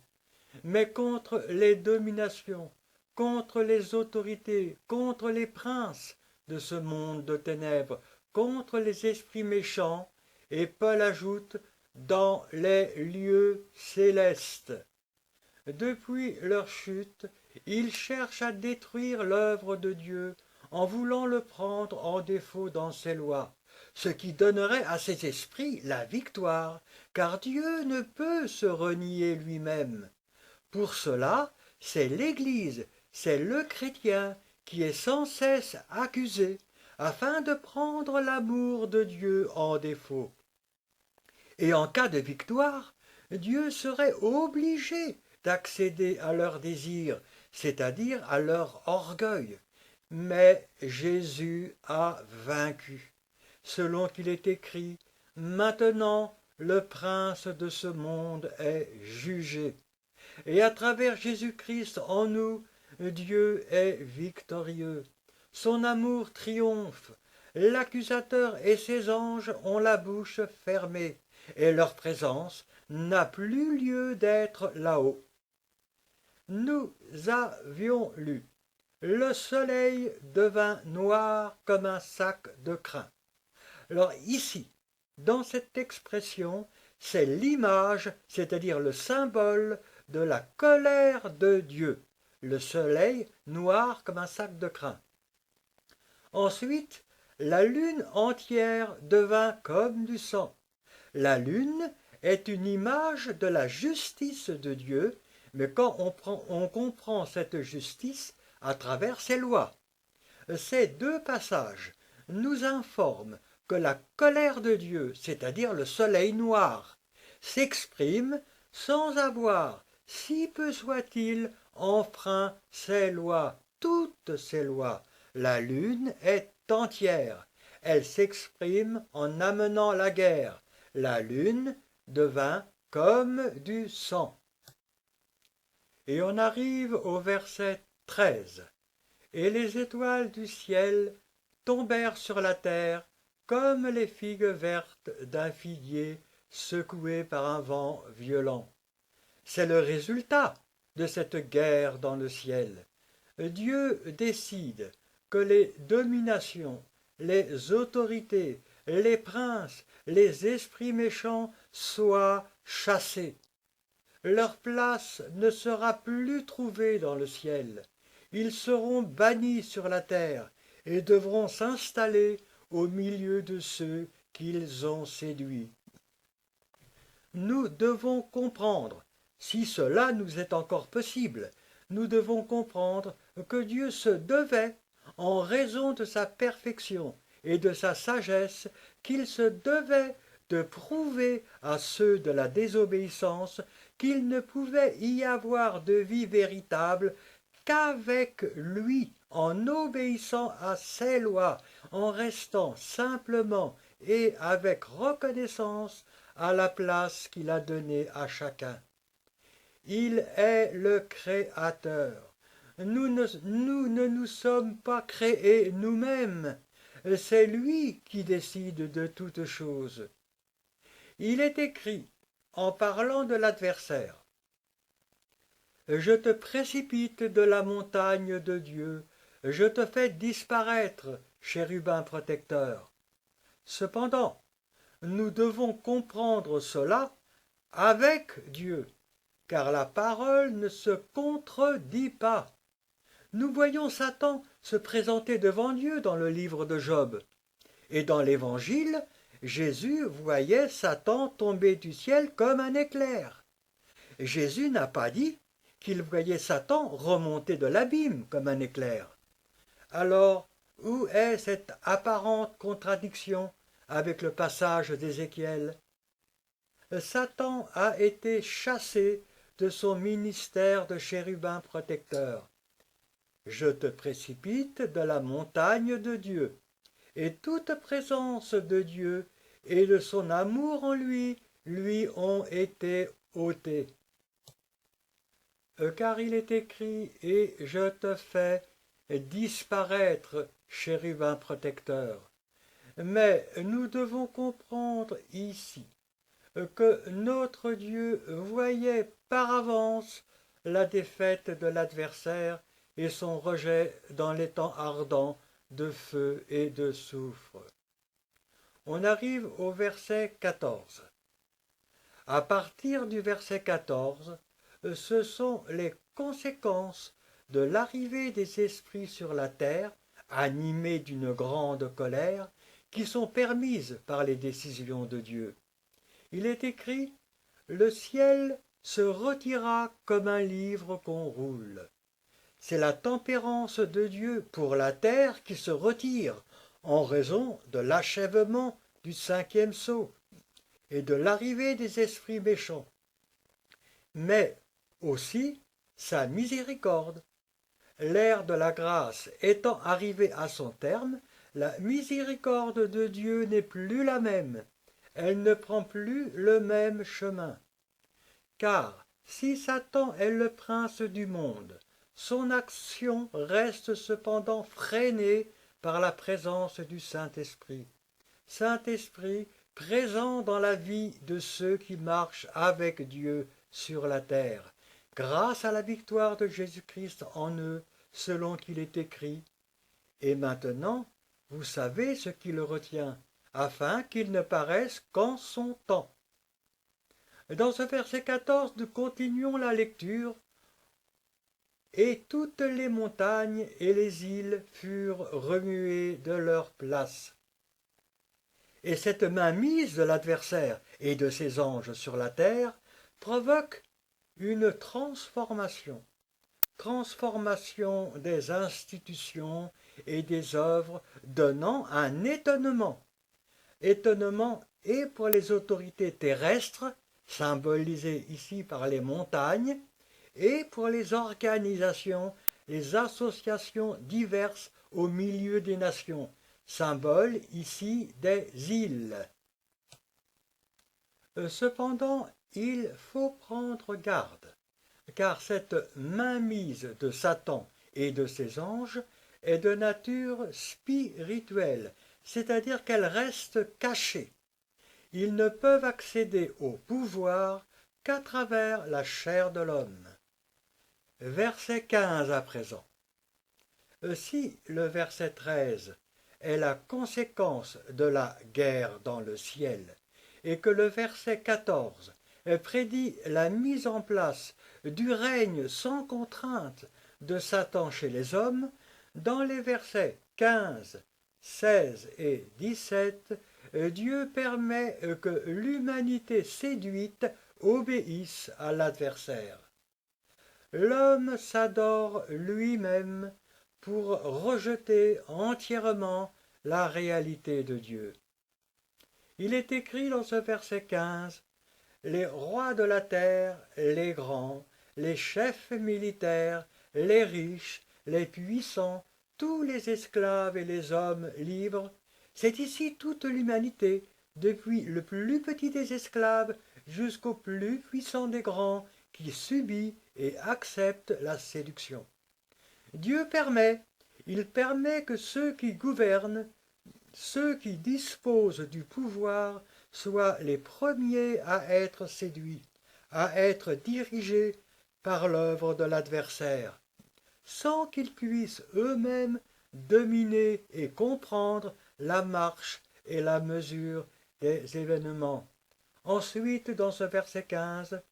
mais contre les dominations, contre les autorités, contre les princes de ce monde de ténèbres, contre les esprits méchants, et Paul ajoute dans les lieux célestes. Depuis leur chute, ils cherchent à détruire l'œuvre de Dieu en voulant le prendre en défaut dans ses lois, ce qui donnerait à ces esprits la victoire, car Dieu ne peut se renier lui-même. Pour cela, c'est l'Église, c'est le chrétien qui est sans cesse accusé, afin de prendre l'amour de Dieu en défaut. Et en cas de victoire, Dieu serait obligé d'accéder à leurs désirs, c'est-à-dire à leur orgueil. Mais Jésus a vaincu, selon qu'il est écrit, « Maintenant le prince de ce monde est jugé ». Et à travers Jésus-Christ en nous, Dieu est victorieux. Son amour triomphe. L'accusateur et ses anges ont la bouche fermée, et leur présence n'a plus lieu d'être là-haut. Nous avions lu, le soleil devint noir comme un sac de crin. Alors ici, dans cette expression, c'est l'image, c'est-à-dire le symbole de la colère de Dieu, le soleil noir comme un sac de crin. Ensuite, la lune entière devint comme du sang. La lune est une image de la justice de Dieu, mais quand on comprend cette justice à travers ses lois. Ces deux passages nous informent que la colère de Dieu, c'est-à-dire le soleil noir, s'exprime sans avoir, si peu soit-il, enfreint ses lois, toutes ses lois, La lune est entière. Elle s'exprime en amenant la guerre. La lune devint comme du sang. Et on arrive au verset 13. Et les étoiles du ciel tombèrent sur la terre comme les figues vertes d'un figuier secoué par un vent violent. C'est le résultat de cette guerre dans le ciel. Dieu décide que les dominations, les autorités, les princes, les esprits méchants soient chassés. Leur place ne sera plus trouvée dans le ciel. Ils seront bannis sur la terre et devront s'installer au milieu de ceux qu'ils ont séduits. Nous devons comprendre, si cela nous est encore possible, nous devons comprendre que Dieu se devait, en raison de sa perfection et de sa sagesse, qu'il se devait de prouver à ceux de la désobéissance qu'il ne pouvait y avoir de vie véritable qu'avec lui, en obéissant à ses lois, en restant simplement et avec reconnaissance à la place qu'il a donnée à chacun. Il est le Créateur. Nous ne nous sommes pas créés nous-mêmes. C'est lui qui décide de toutes choses. Il est écrit, en parlant de l'adversaire, « Je te précipite de la montagne de Dieu, je te fais disparaître, chérubin protecteur. » Cependant, nous devons comprendre cela avec Dieu, car la parole ne se contredit pas. Nous voyons Satan se présenter devant Dieu dans le livre de Job. Et dans l'Évangile, Jésus voyait Satan tomber du ciel comme un éclair. Jésus n'a pas dit qu'il voyait Satan remonter de l'abîme comme un éclair. Alors, où est cette apparente contradiction avec le passage d'Ézéchiel? Satan a été chassé de son ministère de chérubin protecteur. Je te précipite de la montagne de Dieu, et toute présence de Dieu et de son amour en lui ont été ôtés. Car il est écrit, et je te fais disparaître, chérubin protecteur. Mais nous devons comprendre ici que notre Dieu voyait par avance la défaite de l'adversaire et son rejet dans les temps ardents de feu et de soufre. On arrive au verset 14. À partir du verset 14, ce sont les conséquences de l'arrivée des esprits sur la terre, animés d'une grande colère, qui sont permises par les décisions de Dieu. Il est écrit « Le ciel se retira comme un livre qu'on roule ». C'est la tempérance de Dieu pour la terre qui se retire en raison de l'achèvement du 5e sceau et de l'arrivée des esprits méchants. Mais aussi sa miséricorde. L'ère de la grâce étant arrivée à son terme, la miséricorde de Dieu n'est plus la même. Elle ne prend plus le même chemin. Car si Satan est le prince du monde, son action reste cependant freinée par la présence du Saint-Esprit. Saint-Esprit présent dans la vie de ceux qui marchent avec Dieu sur la terre, grâce à la victoire de Jésus-Christ en eux, selon qu'il est écrit. Et maintenant, vous savez ce qui le retient, afin qu'il ne paraisse qu'en son temps. Dans ce verset 14, nous continuons la lecture. Et toutes les montagnes et les îles furent remuées de leur place. Et cette mainmise de l'adversaire et de ses anges sur la terre provoque une transformation des institutions et des œuvres, donnant un étonnement et pour les autorités terrestres, symbolisées ici par les montagnes, et pour les organisations, les associations diverses au milieu des nations, symbole ici des îles. Cependant, il faut prendre garde, car cette mainmise de Satan et de ses anges est de nature spirituelle, c'est-à-dire qu'elle reste cachée. Ils ne peuvent accéder au pouvoir qu'à travers la chair de l'homme. Verset 15 à présent. Si le verset 13 est la conséquence de la guerre dans le ciel, et que le verset 14 prédit la mise en place du règne sans contrainte de Satan chez les hommes, dans les versets 15, 16 et 17, Dieu permet que l'humanité séduite obéisse à l'adversaire. L'homme s'adore lui-même pour rejeter entièrement la réalité de Dieu. Il est écrit dans ce verset 15, « Les rois de la terre, les grands, les chefs militaires, les riches, les puissants, tous les esclaves et les hommes libres, c'est ici toute l'humanité, depuis le plus petit des esclaves jusqu'au plus puissant des grands, qui subit et accepte la séduction. Dieu il permet que ceux qui gouvernent, ceux qui disposent du pouvoir, soient les premiers à être séduits, à être dirigés par l'œuvre de l'adversaire, sans qu'ils puissent eux-mêmes dominer et comprendre la marche et la mesure des événements. Ensuite, dans ce verset 15,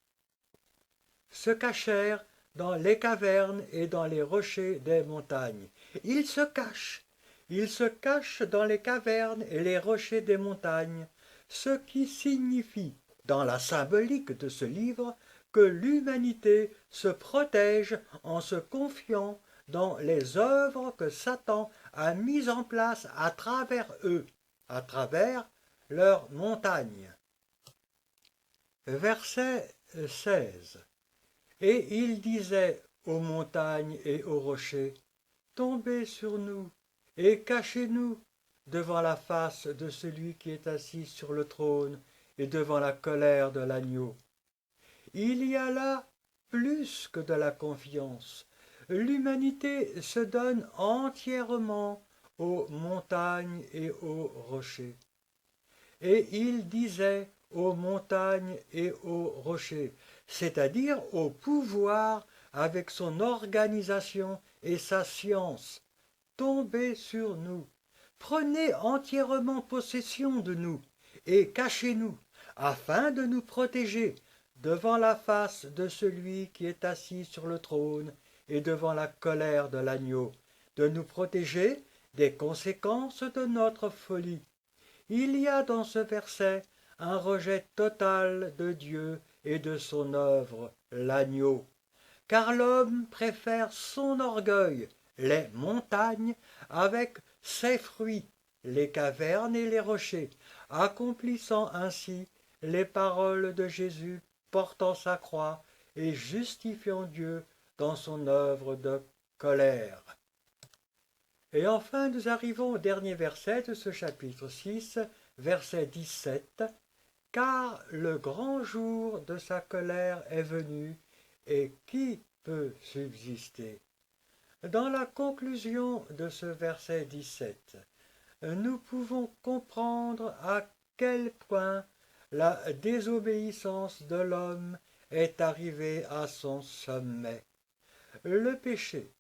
se cachèrent dans les cavernes et dans les rochers des montagnes. Ils se cachent dans les cavernes et les rochers des montagnes, ce qui signifie, dans la symbolique de ce livre, que l'humanité se protège en se confiant dans les œuvres que Satan a mises en place à travers eux, à travers leurs montagnes. Verset 16. Et il disait aux montagnes et aux rochers, « Tombez sur nous et cachez-nous devant la face de celui qui est assis sur le trône et devant la colère de l'agneau. » Il y a là plus que de la confiance. L'humanité se donne entièrement aux montagnes et aux rochers. Et il disait aux montagnes et aux rochers, c'est-à-dire au pouvoir avec son organisation et sa science. Tombez sur nous, prenez entièrement possession de nous et cachez-nous, afin de nous protéger devant la face de celui qui est assis sur le trône et devant la colère de l'agneau, de nous protéger des conséquences de notre folie. Il y a dans ce verset un rejet total de Dieu et de son œuvre, l'agneau, car l'homme préfère son orgueil, les montagnes, avec ses fruits, les cavernes et les rochers, accomplissant ainsi les paroles de Jésus portant sa croix et justifiant Dieu dans son œuvre de colère. Et enfin, nous arrivons au dernier verset de ce chapitre 6, verset 17. « Car le grand jour de sa colère est venu, et qui peut subsister ?» Dans la conclusion de ce verset 17, nous pouvons comprendre à quel point la désobéissance de l'homme est arrivée à son sommet. Le péché,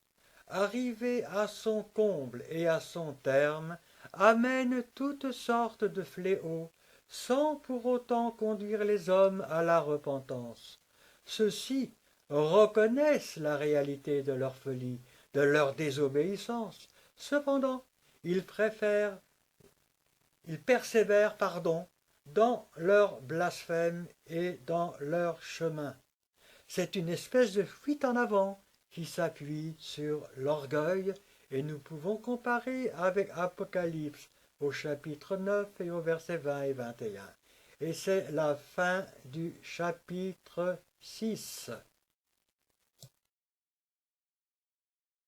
arrivé à son comble et à son terme, amène toutes sortes de fléaux, sans pour autant conduire les hommes à la repentance. Ceux-ci reconnaissent la réalité de leur folie, de leur désobéissance. Cependant, ils persévèrent, dans leur blasphème et dans leur chemin. C'est une espèce de fuite en avant qui s'appuie sur l'orgueil, et nous pouvons comparer avec Apocalypse au chapitre 9 et au verset 20 et 21. Et c'est la fin du chapitre 6.